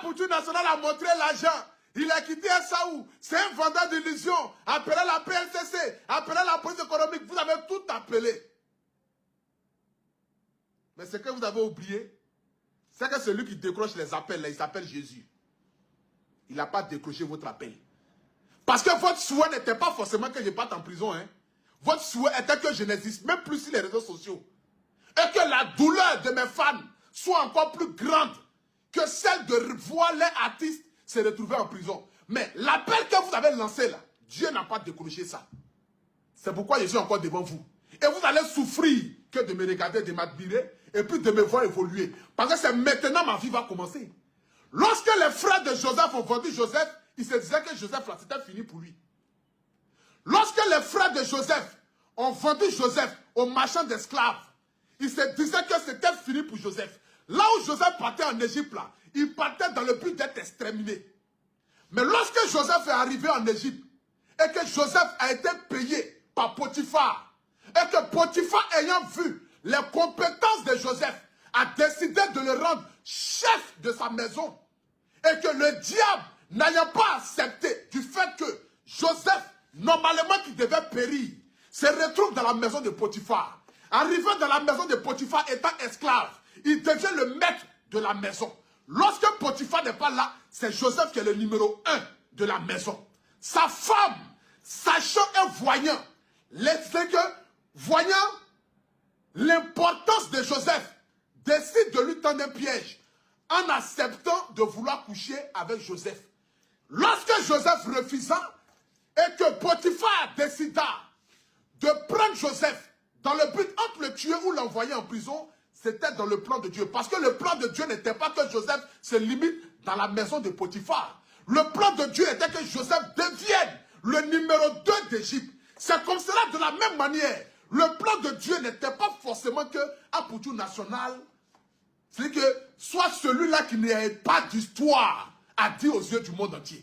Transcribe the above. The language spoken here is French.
Apoutou National a montré l'argent. Il a quitté Saou. C'est un vendeur d'illusions. Appelez la PLCC. Appelez la police économique. Vous avez tout appelé. Mais ce que vous avez oublié, c'est que celui qui décroche les appels, là, il s'appelle Jésus. Il n'a pas décroché votre appel. Parce que votre souhait n'était pas forcément que je parte en prison. Hein. Votre souhait était que je n'existe même plus sur les réseaux sociaux. Et que la douleur de mes fans soit encore plus grande que celle de voir les artistes se retrouver en prison. Mais l'appel que vous avez lancé là, Dieu n'a pas décroché ça. C'est pourquoi je suis encore devant vous. Et vous allez souffrir que de me regarder, de m'admirer, et puis de me voir évoluer. Parce que c'est maintenant ma vie va commencer. Lorsque les frères de Joseph ont vendu Joseph, ils se disaient que Joseph là, c'était fini pour lui. Lorsque les frères de Joseph ont vendu Joseph aux marchands d'esclaves, ils se disaient que c'était fini pour Joseph. Là où Joseph partait en Égypte, là, il partait dans le but d'être exterminé. Mais lorsque Joseph est arrivé en Égypte, et que Joseph a été payé par Potiphar, et que Potiphar ayant vu les compétences de Joseph, a décidé de le rendre chef de sa maison, et que le diable n'ayant pas accepté du fait que Joseph, normalement qui devait périr, se retrouve dans la maison de Potiphar. Arrivé dans la maison de Potiphar étant esclave, il devient le maître de la maison. Lorsque Potiphar n'est pas là, c'est Joseph qui est le numéro 1 de la maison. Sa femme, sachant et voyant, voyant l'importance de Joseph, décide de lui tendre un piège en acceptant de vouloir coucher avec Joseph. Lorsque Joseph refusa et que Potiphar décida de prendre Joseph dans le but entre le tuer ou l'envoyer en prison, c'était dans le plan de Dieu. Parce que le plan de Dieu n'était pas que Joseph se limite dans la maison de Potiphar. Le plan de Dieu était que Joseph devienne le numéro 2 d'Égypte. C'est comme cela, de la même manière. Le plan de Dieu n'était pas forcément que Apoutou National, c'est que soit celui-là qui n'est pas d'histoire, a dit aux yeux du monde entier.